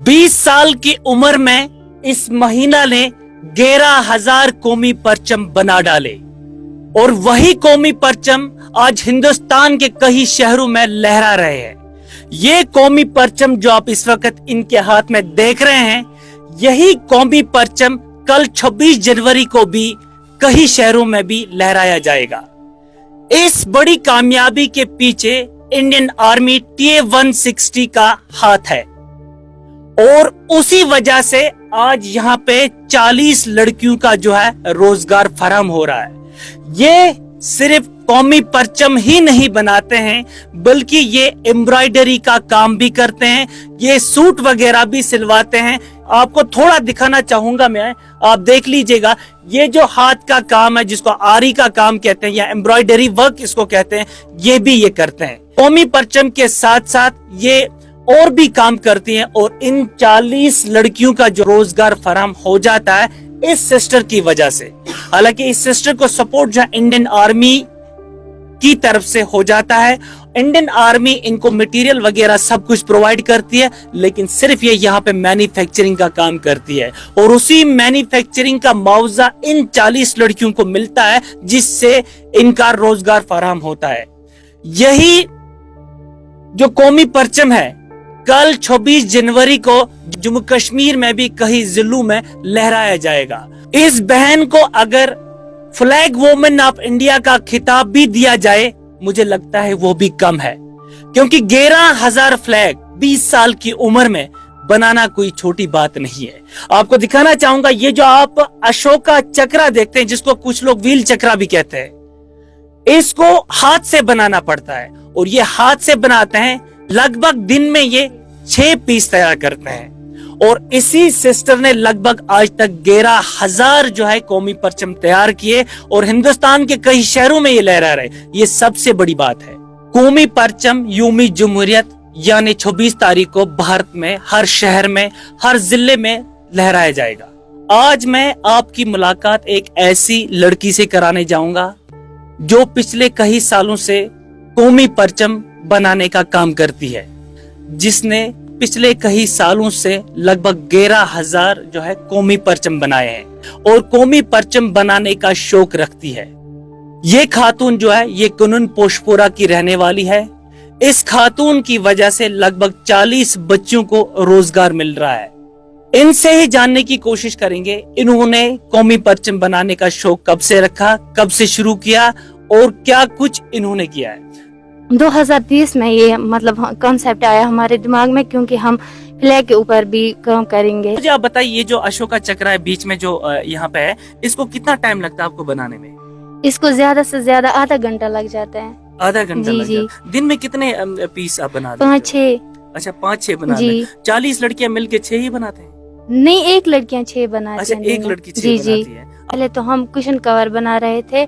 20 साल की उम्र में इस महिला ने 11,000 कौमी परचम बना डाले और वही कौमी परचम आज हिंदुस्तान के कई शहरों में लहरा रहे हैं। ये कौमी परचम जो आप इस वक्त इनके हाथ में देख रहे हैं, यही कौमी परचम कल 26 जनवरी को भी कई शहरों में भी लहराया जाएगा। इस बड़ी कामयाबी के पीछे इंडियन आर्मी TA-160 का हाथ है और उसी वजह से आज यहाँ पे 40 लड़कियों का जो है रोजगार फराहम हो रहा है। ये सिर्फ कौमी परचम ही नहीं बनाते हैं, बल्कि ये एम्ब्रॉयडरी का काम भी करते हैं, ये सूट वगैरह भी सिलवाते हैं। आपको थोड़ा दिखाना चाहूंगा मैं, आप देख लीजिएगा। ये जो हाथ का काम है, जिसको आरी का काम कहते हैं या एम्ब्रॉयडरी वर्क इसको कहते हैं, ये भी ये करते हैं। कौमी परचम के साथ साथ ये और भी काम करती हैं और इन 40 लड़कियों का जो रोजगार फराहम हो जाता है इस सिस्टर की वजह से। हालांकि इस सिस्टर को सपोर्ट जो इंडियन आर्मी की तरफ से हो जाता है। इंडियन आर्मी इनको मटेरियल वगैरह सब कुछ प्रोवाइड करती है, लेकिन सिर्फ ये यहाँ पे मैन्युफैक्चरिंग का काम करती है और उसी मैन्युफैक्चरिंग का मुआवजा इन 40 लड़कियों को मिलता है, जिससे इनका रोजगार फराहम होता है। यही जो कौमी परचम है कल 26 जनवरी को जम्मू कश्मीर में भी कई जिलों में लहराया जाएगा। इस बहन को अगर फ्लैग वुमन ऑफ इंडिया का खिताब भी दिया जाए, मुझे लगता है वो भी कम है, क्योंकि 11,000 फ्लैग 20 साल की उम्र में बनाना कोई छोटी बात नहीं है। आपको दिखाना चाहूंगा, ये जो आप अशोका चक्रा देखते हैं, जिसको कुछ लोग व्हील चक्रा भी कहते हैं, इसको हाथ से बनाना पड़ता है और ये हाथ से बनाते हैं। लगभग दिन में ये 6 पीस तैयार करते हैं और इसी सिस्टर ने लगभग आज तक 11,000 जो है कौमी परचम तैयार किए और हिंदुस्तान के कई शहरों में ये लहरा रहे। ये सबसे बड़ी बात है। कौमी परचम यूमी जमहूरियत यानी 26 तारीख को भारत में हर शहर में, हर जिले में लहराया जाएगा। आज मैं आपकी मुलाकात एक ऐसी लड़की से कराने जाऊंगा जो पिछले कई सालों से कौमी परचम बनाने का काम करती है, जिसने पिछले कई सालों से लगभग 11,000 जो है कौमी परचम बनाए हैं और कौमी परचम बनाने का शौक रखती है। ये खातून जो है ये कुनन पोशपुरा की रहने वाली है। इस खातून की वजह से लगभग 40 बच्चों को रोजगार मिल रहा है। इनसे ही जानने की कोशिश करेंगे, इन्होंने कौमी परचम बनाने का शौक कब से रखा, कब से शुरू किया और क्या कुछ इन्होंने किया है। 2030 में ये मतलब कॉन्सेप्ट आया हमारे दिमाग में, क्योंकि हम फ्लैग के ऊपर भी काम करेंगे। मुझे आप बताइए, ये जो अशोका चक्रा है बीच में जो यहाँ पे है, इसको कितना टाइम लगता है आपको बनाने में? इसको ज्यादा से ज्यादा आधा घंटा लग जाता है। आधा घंटा लग जाता है। दिन में कितने पीस आप बनाते हैं? 5-6। अच्छा, 5-6 बनाते हैं। 40 लड़कियां मिलके 6 ही बनाते हैं? नहीं, एक लड़कियां 6 बनाती अच्छा, हैं। एक लड़की 6 बनाती है। पहले तो हम कुशन कवर बना रहे थे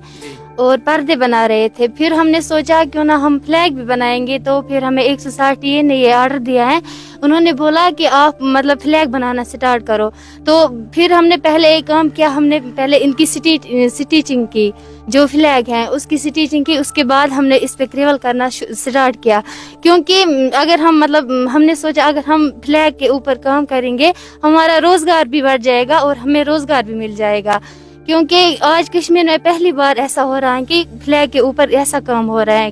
और पर्दे बना रहे थे, फिर हमने सोचा क्यों ना हम फ्लैग भी बनाएंगे। तो फिर हमें 160 ने ये ऑर्डर दिया है, उन्होंने बोला कि आप मतलब फ्लैग बनाना स्टार्ट करो। तो फिर हमने पहले एक काम किया, हमने पहले इनकी स्टिचिंग की, जो फ्लैग है उसकी स्टिचिंग की, उसके बाद हमने इस पे क्रेवल करना स्टार्ट किया। क्योंकि अगर हम मतलब हमने सोचा अगर हम फ्लैग के ऊपर काम करेंगे हमारा रोजगार भी बढ़ जाएगा और हमें रोजगार भी मिल जाएगा। क्योंकि आज कश्मीर में पहली बार ऐसा हो रहा है कि फ्लैग के ऊपर ऐसा काम हो रहा है।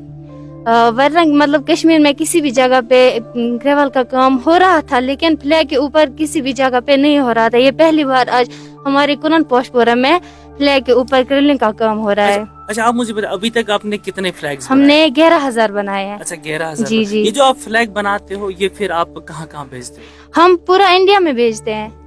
वरना मतलब कश्मीर में किसी भी जगह पे क्रेवल का काम हो रहा था, लेकिन फ्लैग के ऊपर किसी भी जगह पे नहीं हो रहा था। ये पहली बार आज हमारे कुनन पोशपुरा में फ्लैग के ऊपर क्रेवलिंग का काम हो रहा है। अच्छा, आप मुझे बताइए, अभी तक आपने कितने फ्लैग्स हमने 11,000 बनाए हैं। अच्छा, 11,000। जी जी। ये जो आप फ्लैग बनाते हो, ये फिर आप कहाँ कहाँ भेजते हो? हम पूरा इंडिया में भेजते हैं।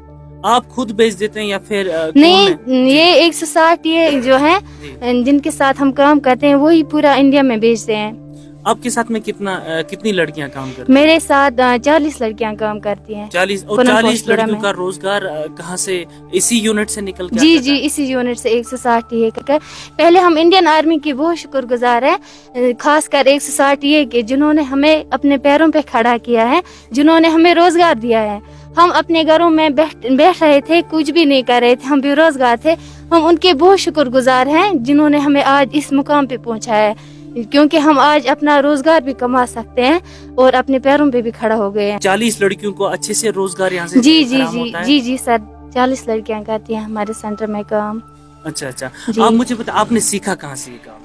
आप खुद बेच देते हैं या फिर नहीं, ये 160 ये जो है जिनके साथ हम काम करते हैं वही पूरा इंडिया में भेजते हैं। आपके साथ में कितनी लड़कियां काम करती हैं? मेरे साथ 40 लड़कियां काम करती हैं। 40 और 40 लड़कियों का रोजगार कहाँ से? इसी यूनिट से निकल के? जी जी, इसी यूनिट से 160 कर। पहले हम इंडियन आर्मी की बहुत शुक्रगुजार हैं, खासकर 160 के, जिन्होंने हमें अपने पैरों पे खड़ा किया है, जिन्होंने हमें रोजगार दिया है। हम अपने घरों में बैठ रहे थे, कुछ भी नहीं कर रहे थे, हम बेरोजगार थे। हम उनके बहुत शुक्रगुजार हैं जिन्होंने हमें आज इस मुकाम पे पहुंचाया है। क्योंकि हम आज अपना रोजगार भी कमा सकते हैं और अपने पैरों पे भी खड़ा हो गए हैं। 40 लड़कियों को अच्छे से रोजगार यहाँ से जी जी फराहम जी होता है? जी जी सर, 40 लड़कियां करती हैं हमारे सेंटर में काम। अच्छा अच्छा। जी। आप मुझे बता, आपने सीखा कहाँ से ये काम?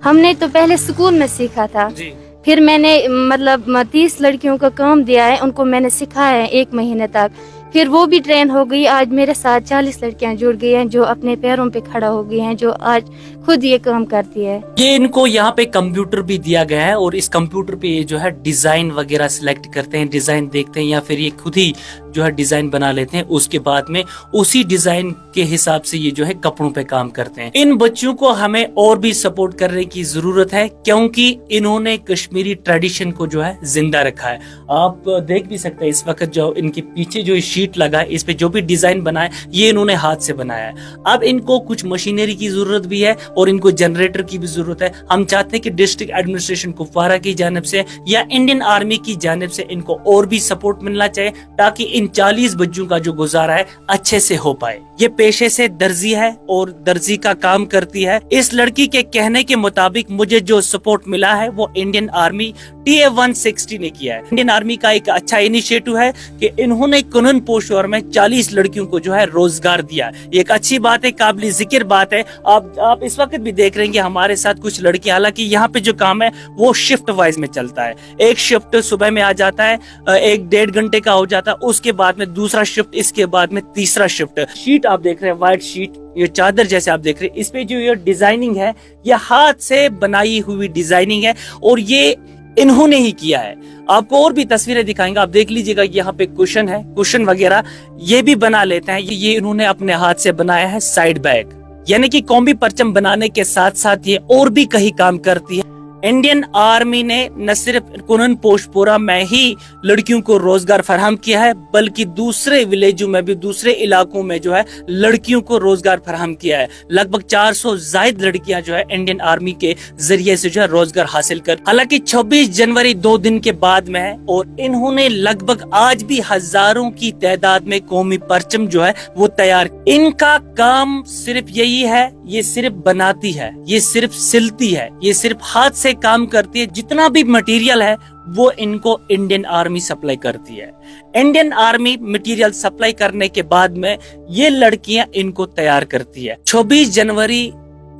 हमने तो पहले स्कूल में सीखा था, जी। फिर मैंने मतलब 30 लड़कियों का काम दिया है, उनको मैंने सिखाया है 1 महीने तक, फिर वो भी ट्रेन हो गई। आज मेरे साथ 40 लड़कियां जुड़ गई हैं जो अपने पैरों पे खड़ा हो गई हैं, जो आज खुद ये काम करती है। ये इनको यहाँ पे कंप्यूटर भी दिया गया है और इस कंप्यूटर पे ये जो है डिजाइन वगैरह सिलेक्ट करते हैं, डिजाइन देखते हैं या फिर ये खुद ही जो है डिजाइन बना लेते हैं। उसके बाद में उसी डिजाइन के हिसाब से ये जो है कपड़ों पे काम करते हैं। इन बच्चों को हमें और भी सपोर्ट करने की जरूरत है क्योंकि इन्होंने कश्मीरी ट्रेडिशन को जो है जिंदा रखा है। आप देख भी सकते हैं इस वक्त जो इनके पीछे जो शीट लगा है, इस पे जो भी डिजाइन बना है ये इन्होंने हाथ से बनाया है। अब इनको कुछ मशीनरी की जरूरत भी है और इनको जनरेटर की भी जरूरत है। हम चाहते हैं कि डिस्ट्रिक्ट एडमिनिस्ट्रेशन कुपवारा की जानिब से या इंडियन आर्मी की जानिब से इनको और भी सपोर्ट मिलना चाहिए ताकि इन 40 बच्चों का जो गुजारा है अच्छे से हो पाए। ये पेशे से दर्जी है और दर्जी का काम करती है। इस लड़की के कहने के मुताबिक मुझे जो सपोर्ट मिला है वो इंडियन आर्मी TA 160 ने किया है। इंडियन आर्मी का एक अच्छा इनिशिएटिव है कि इन्होंने कुनन पोशवर में 40 लड़कियों को जो है रोजगार दिया। ये एक अच्छी बात है, काबिल जिक्र बात है। आप इस वक्त भी देख रहे हैं कि हमारे साथ कुछ लड़कियां, हालांकि यहाँ पे जो काम है वो शिफ्ट वाइज में चलता है। एक शिफ्ट सुबह में आ जाता है, 1-1.5 घंटे का हो जाता है, उसके बाद में दूसरा शिफ्ट, इसके बाद में तीसरा शिफ्ट। शीट आप देख रहे हैं, व्हाइट शीट, ये चादर जैसे आप देख रहे हैं, इस पे जो ये डिजाइनिंग है ये हाथ से बनाई हुई डिजाइनिंग है और ये इन्होंने ही किया है। आपको और भी तस्वीरें दिखाएंगे, आप देख लीजिएगा। यहाँ पे कुशन है, कुशन वगैरह ये भी बना लेते हैं। ये इन्होंने अपने हाथ से बनाया है साइड बैग, यानी कि कौमी परचम बनाने के साथ साथ ये और भी कहीं काम करती है। इंडियन आर्मी ने न सिर्फ कुनन पोशपुरा में ही लड़कियों को रोजगार फराहम किया है बल्कि दूसरे विलेजों में भी, दूसरे इलाकों में जो है लड़कियों को रोजगार फराहम किया है। लगभग 400 जायद लड़कियां जो है इंडियन आर्मी के जरिए से जो है रोजगार हासिल कर। हालांकि 26 जनवरी 2 दिन के बाद में है और इन्होंने लगभग आज भी हजारों की तादाद में कौमी परचम जो है वो तैयार। इनका काम सिर्फ यही है, ये सिर्फ बनाती है, ये सिर्फ सिलती है, ये सिर्फ हाथ से काम करती है। जितना भी मटेरियल है वो इनको इंडियन आर्मी सप्लाई करती है। इंडियन आर्मी मटेरियल सप्लाई करने के बाद में ये लड़कियां इनको तैयार करती है। 26 जनवरी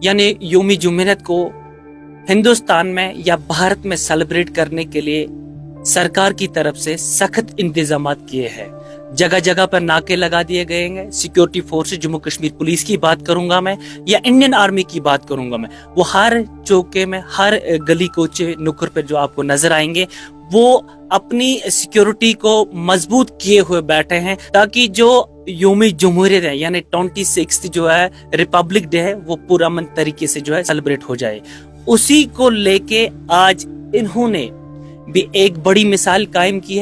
यानी यौम जुम्मनत को हिंदुस्तान में या भारत में सेलिब्रेट करने के लिए सरकार की तरफ से सख्त इंतजाम किए हैं। जगह जगह पर नाके लगा दिए गए हैं। Security forces, Jammu Kashmir police की बात करूंगा मैं या इंडियन आर्मी की बात करूंगा मैं, वो हर चौके में, हर गली कोचे नुक्कड़ पर जो आपको नजर आएंगे वो अपनी सिक्योरिटी को मजबूत किए हुए बैठे हैं ताकि जो यौम जमहूरियत है यानी 26 जो है रिपब्लिक डे है वो पुरअमन तरीके से जो है सेलिब्रेट हो जाए। उसी को लेके आज इन्होंने भी एक बड़ी मिसाल कायम की है।